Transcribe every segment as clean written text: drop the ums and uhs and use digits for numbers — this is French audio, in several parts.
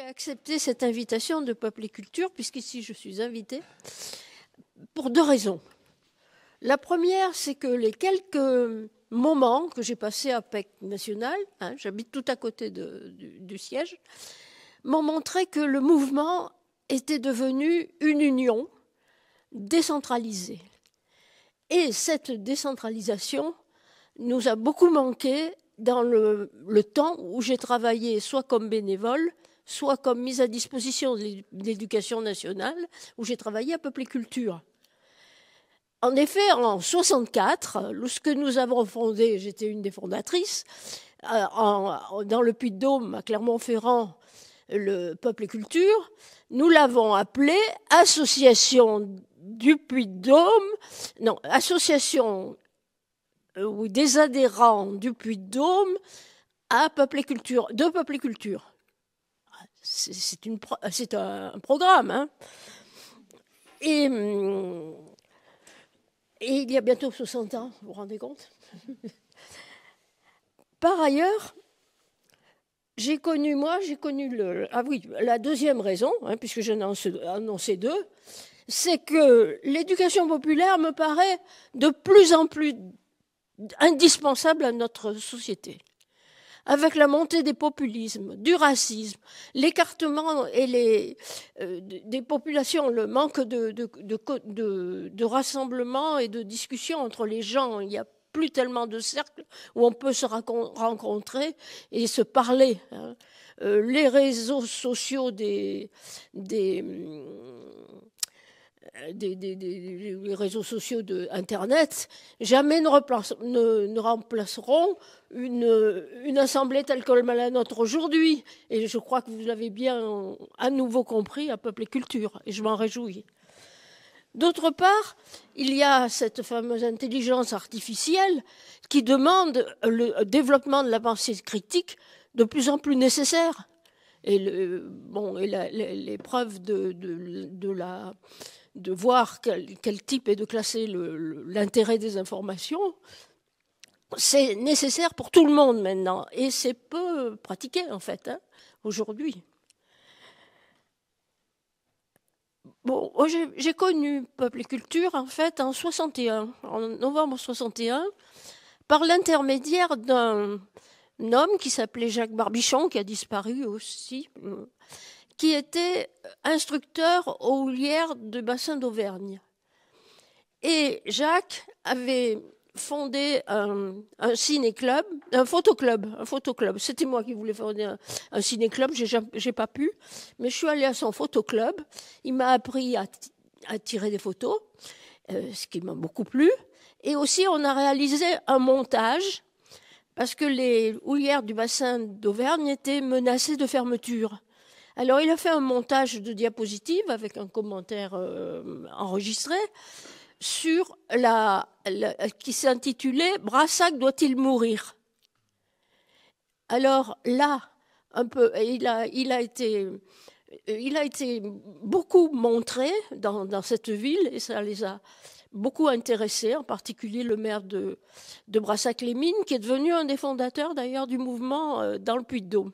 accepté cette invitation de Peuple et Culture, puisqu'ici je suis invitée, pour deux raisons. La première, c'est que les quelques moments que j'ai passés à PEC National, j'habite tout à côté du siège, m'ont montré que le mouvement était devenu une union décentralisée. Et cette décentralisation nous a beaucoup manqué dans le temps où j'ai travaillé soit comme bénévole, soit comme mise à disposition de l'éducation nationale, où j'ai travaillé à Peuple et Culture. En effet, en 1964, lorsque nous avons fondé, j'étais une des fondatrices, dans le Puy-de-Dôme, à Clermont-Ferrand, le Peuple et Culture, nous l'avons appelé Association du Puy-de-Dôme, non, Association des adhérents du Puy-de-Dôme à Peuple et Culture, de Peuple et Culture. C'est un programme, hein. Et il y a bientôt 60 ans, vous vous rendez compte? Par ailleurs, j'ai connu la deuxième raison, puisque j'en ai annoncé deux, c'est que l'éducation populaire me paraît de plus en plus indispensable à notre société. Avec la montée des populismes, du racisme, l'écartement et des populations, le manque de rassemblement et de discussion entre les gens, il n'y a plus tellement de cercles où on peut se rencontrer et se parler. Les réseaux sociaux les réseaux sociaux d'Internet jamais ne remplaceront une assemblée telle que la nôtre aujourd'hui. Et je crois que vous l'avez bien à nouveau compris à Peuple et Culture, et je m'en réjouis. D'autre part, il y a cette fameuse intelligence artificielle qui demande le développement de la pensée critique de plus en plus nécessaire. Et l'épreuve de voir quel type est de classer l'intérêt des informations, c'est nécessaire pour tout le monde maintenant. Et c'est peu pratiqué, en fait, aujourd'hui. Bon, j'ai connu Peuple et Culture, en fait, en novembre 61, par l'intermédiaire d'un homme qui s'appelait Jacques Barbichon, qui a disparu aussi, qui était instructeur aux houlières du bassin d'Auvergne. Et Jacques avait fondé un ciné-club, un photoclub. C'était moi qui voulais fonder un ciné-club, j'ai pas pu, mais je suis allée à son photoclub. Il m'a appris à tirer des photos, ce qui m'a beaucoup plu. Et aussi, on a réalisé un montage, parce que les houlières du bassin d'Auvergne étaient menacées de fermeture. Alors, il a fait un montage de diapositives avec un commentaire enregistré sur qui s'intitulait « Brassac doit-il mourir ?» Alors là, un peu, il a été beaucoup montré dans cette ville et ça les a beaucoup intéressés, en particulier le maire de Brassac-les-Mines, qui est devenu un des fondateurs d'ailleurs du mouvement dans le Puy-de-Dôme.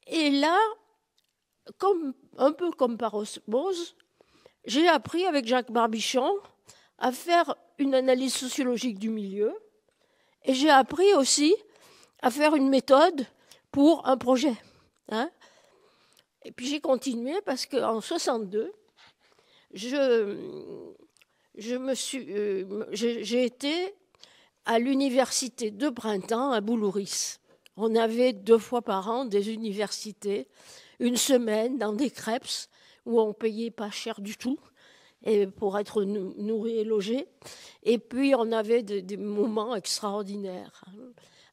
Et là, un peu comme par osmose, j'ai appris avec Jacques Barbichon à faire une analyse sociologique du milieu et j'ai appris aussi à faire une méthode pour un projet. Et puis j'ai continué parce qu'en 62, j'ai été à l'université de printemps à Boulouris. On avait 2 fois par an des universités, une semaine dans des crêpes où on payait pas cher du tout et pour être nourri et logé. Et puis on avait des moments extraordinaires.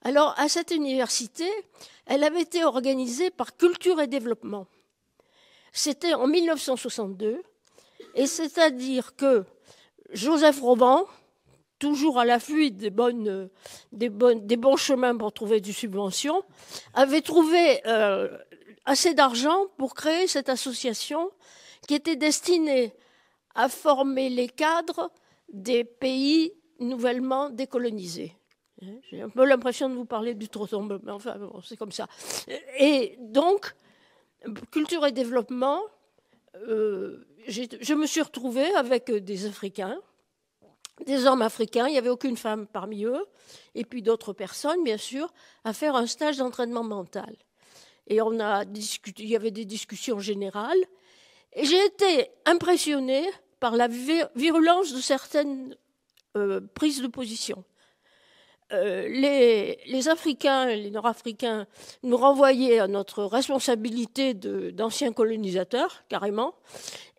Alors à cette université, elle avait été organisée par Culture et Développement. C'était en 1962, et c'est-à-dire que Joseph Roban, toujours à l'affût des bons chemins pour trouver des subventions, avait trouvé assez d'argent pour créer cette association qui était destinée à former les cadres des pays nouvellement décolonisés. J'ai un peu l'impression de vous parler du trottoir, mais enfin, bon, c'est comme ça. Et donc, culture et développement, je me suis retrouvée avec des Africains, des hommes africains, il n'y avait aucune femme parmi eux, et puis d'autres personnes, bien sûr, à faire un stage d'entraînement mental. Et on a discuté, il y avait des discussions générales, et j'ai été impressionnée par la virulence de certaines prises de position. Les Africains, les Nord-Africains nous renvoyaient à notre responsabilité d'anciens colonisateurs, carrément,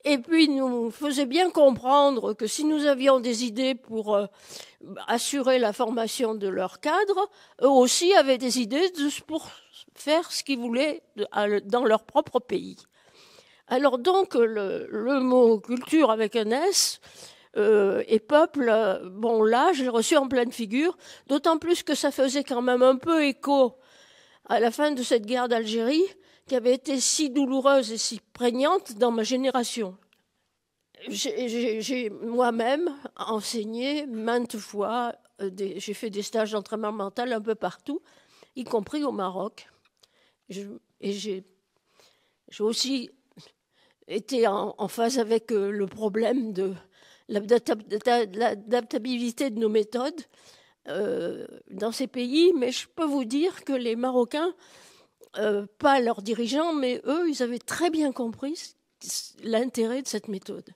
et puis nous faisaient bien comprendre que si nous avions des idées pour assurer la formation de leurs cadres, eux aussi avaient des idées pour faire ce qu'ils voulaient dans leur propre pays. Alors donc, le mot culture avec un S et peuple, bon là, je l'ai reçu en pleine figure, d'autant plus que ça faisait quand même un peu écho à la fin de cette guerre d'Algérie, qui avait été si douloureuse et si prégnante dans ma génération. J'ai moi-même enseigné maintes fois, j'ai fait des stages d'entraînement mental un peu partout, y compris au Maroc. Et j'ai aussi été en phase avec le problème de l'adaptabilité de nos méthodes dans ces pays, mais je peux vous dire que les Marocains, pas leurs dirigeants, mais eux, ils avaient très bien compris l'intérêt de cette méthode.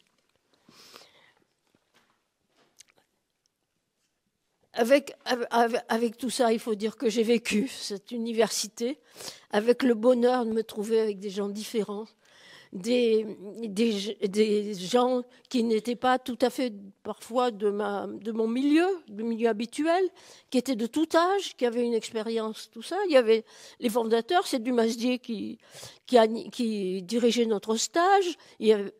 Avec tout ça, il faut dire que j'ai vécu cette université avec le bonheur de me trouver avec des gens différents, des gens qui n'étaient pas tout à fait parfois de mon milieu, du milieu habituel, qui étaient de tout âge, qui avaient une expérience, tout ça. Il y avait les fondateurs, c'est Dumasdier qui dirigeait notre stage.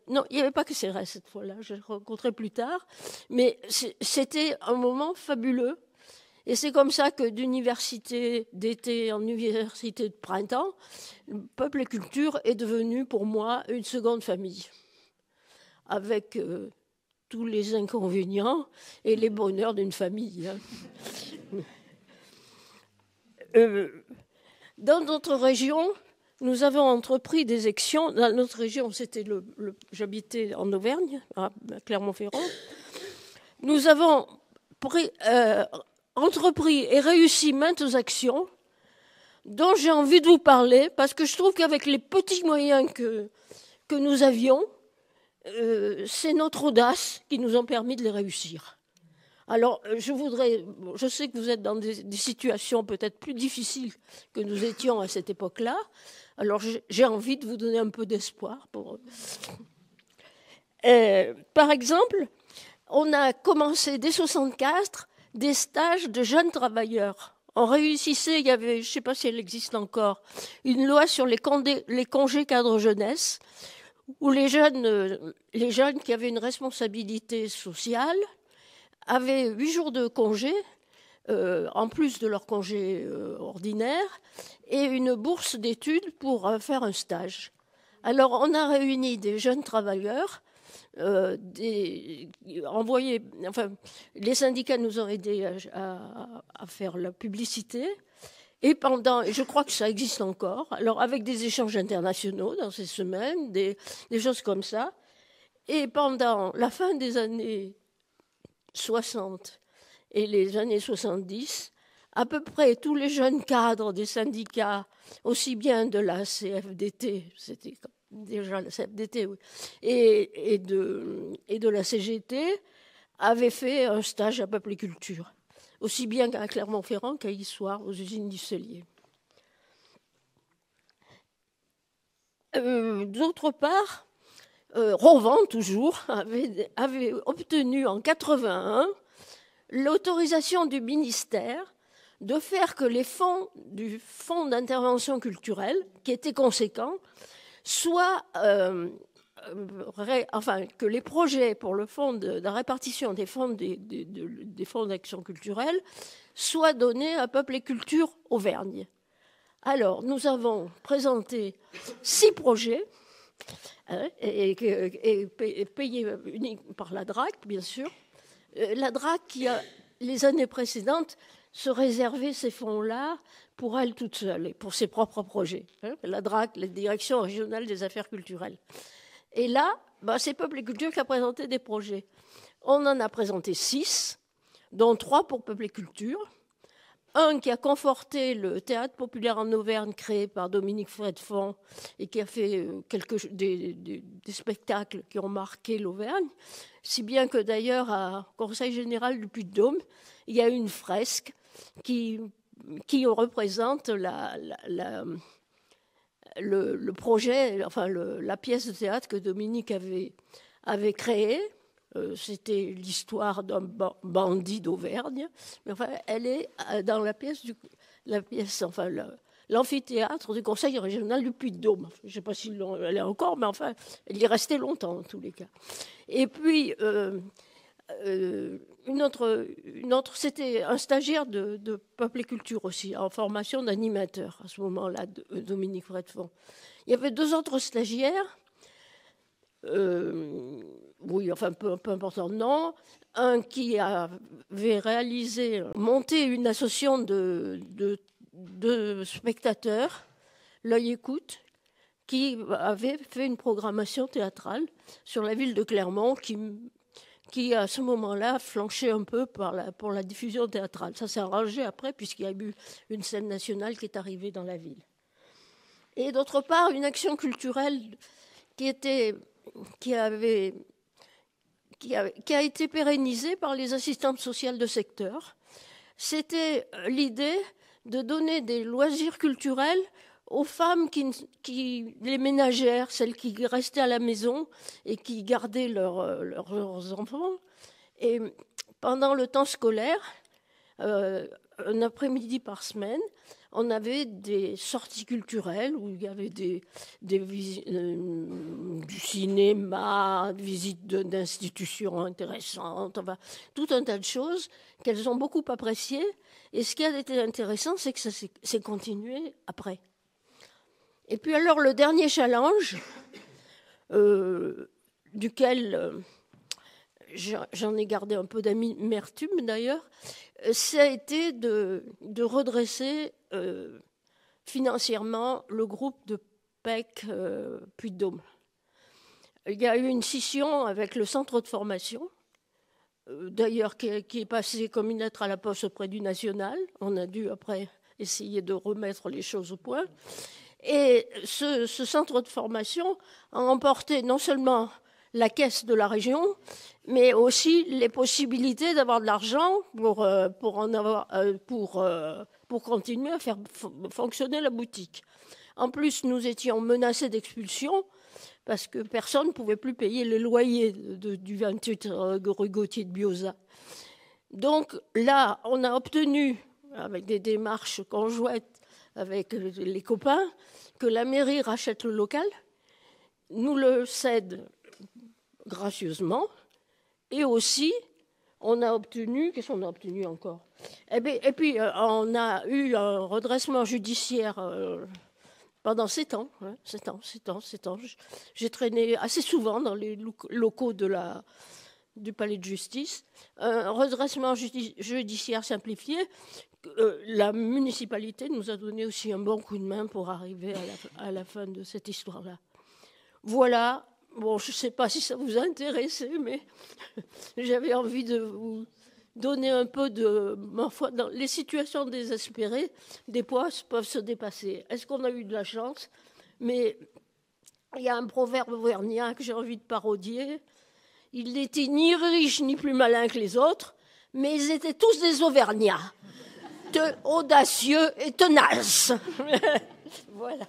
Non, il n'y avait pas que Cérès cette fois-là, je l'ai rencontré plus tard. Mais c'était un moment fabuleux. Et c'est comme ça que d'université d'été en université de printemps, Peuple et Culture est devenu pour moi une seconde famille, avec tous les inconvénients et les bonheurs d'une famille. Dans notre région, nous avons entrepris des actions. Dans notre région, j'habitais en Auvergne, à Clermont-Ferrand. Nous avons entrepris et réussi maintes actions dont j'ai envie de vous parler, parce que je trouve qu'avec les petits moyens que nous avions, c'est notre audace qui nous a permis de les réussir. Alors, je sais que vous êtes dans des situations peut-être plus difficiles que nous étions à cette époque-là, alors j'ai envie de vous donner un peu d'espoir. Par exemple, on a commencé dès 1964 des stages de jeunes travailleurs. On réussissait, il y avait, je ne sais pas si elle existe encore, une loi sur les congés cadres jeunesse, où les jeunes qui avaient une responsabilité sociale avaient 8 jours de congé, en plus de leur congé ordinaire, et une bourse d'études pour faire un stage. Alors on a réuni des jeunes travailleurs, les syndicats nous ont aidés à faire la publicité. Et je crois que ça existe encore, alors avec des échanges internationaux dans ces semaines, des choses comme ça. Et pendant la fin des années 60 et les années 70, à peu près tous les jeunes cadres des syndicats, aussi bien de la CFDT, c'était déjà la CFDT, oui, et de la CGT, avaient fait un stage à Peuple et Culture, aussi bien à Clermont-Ferrand qu'à Issoire, aux usines du Cellier. D'autre part, Rovan, toujours, avait obtenu en 1981 l'autorisation du ministère de faire que les fonds du Fonds d'intervention culturelle, qui étaient conséquents, que les projets pour le fonds de la répartition des fonds des fonds d'action culturelle soient donnés à Peuple et Culture Auvergne. Alors, nous avons présenté 6 projets, et payés uniquement par la DRAC, bien sûr. La DRAC, qui, les années précédentes, se réserver ces fonds-là pour elle toute seule et pour ses propres projets. La DRAC, la Direction régionale des affaires culturelles. Et là, c'est Peuple et Culture qui a présenté des projets. On en a présenté 6, dont 3 pour Peuple et Culture. Un qui a conforté le théâtre populaire en Auvergne créé par Dominique Fredfond et qui a fait des spectacles qui ont marqué l'Auvergne, si bien que d'ailleurs à Conseil général du Puy-de-Dôme, il y a une fresque qui représente le projet, enfin la pièce de théâtre que Dominique avait créée. C'était l'histoire d'un bandit d'Auvergne, mais enfin, elle est dans l'amphithéâtre du Conseil régional du Puy-de-Dôme. Je ne sais pas si elle est encore, mais enfin, elle y est restée longtemps en tous les cas. Et puis, une autre, c'était un stagiaire de Peuple et Culture aussi, en formation d'animateur à ce moment-là, Dominique Fredfond. Il y avait 2 autres stagiaires. Oui, enfin, peu importe le nom. Un qui avait monté une association de spectateurs, l'œil écoute, qui avait fait une programmation théâtrale sur la ville de Clermont, qui à ce moment-là flanchait un peu pour la diffusion théâtrale. Ça s'est arrangé après, puisqu'il y a eu une scène nationale qui est arrivée dans la ville. Et d'autre part, une action culturelle qui a été pérennisée par les assistantes sociales de secteur. C'était l'idée de donner des loisirs culturels aux femmes les ménagères, celles qui restaient à la maison et qui gardaient leurs enfants. Et pendant le temps scolaire, un après-midi par semaine, on avait des sorties culturelles où il y avait du cinéma, des visites d'institutions intéressantes, enfin, tout un tas de choses qu'elles ont beaucoup appréciées. Et ce qui a été intéressant, c'est que ça s'est continué après. Et puis alors, le dernier challenge, duquel j'en ai gardé un peu d'amertume d'ailleurs, ça a été de redresser financièrement le groupe de PEC Puy-de-Dôme. Il y a eu une scission avec le centre de formation, d'ailleurs qui est passé comme une lettre à la poste auprès du National. On a dû après essayer de remettre les choses au point. Et ce centre de formation a emporté non seulement la caisse de la région, mais aussi les possibilités d'avoir de l'argent pour continuer à faire fonctionner la boutique. En plus, nous étions menacés d'expulsion parce que personne ne pouvait plus payer les loyers du 28 rue Gauthier de Bioza. Donc là, on a obtenu, avec des démarches conjointes avec les copains, que la mairie rachète le local, nous le cède gracieusement, et aussi, on a obtenu, qu'est-ce qu'on a obtenu encore ? Et puis, on a eu un redressement judiciaire pendant 7 ans. Hein, 7 ans. J'ai traîné assez souvent dans les locaux du palais de justice. Un redressement judiciaire simplifié. La municipalité nous a donné aussi un bon coup de main pour arriver à la fin de cette histoire-là. Voilà. Bon, je ne sais pas si ça vous a intéressé, mais j'avais envie de vous donner un peu de... Ma foi, dans les situations désespérées, des fois, peuvent se dépasser. Est-ce qu'on a eu de la chance ? Mais il y a un proverbe auvergnat que j'ai envie de parodier. Ils n'étaient ni riches ni plus malins que les autres, mais ils étaient tous des Auvergnats, audacieux et tenaces. Voilà.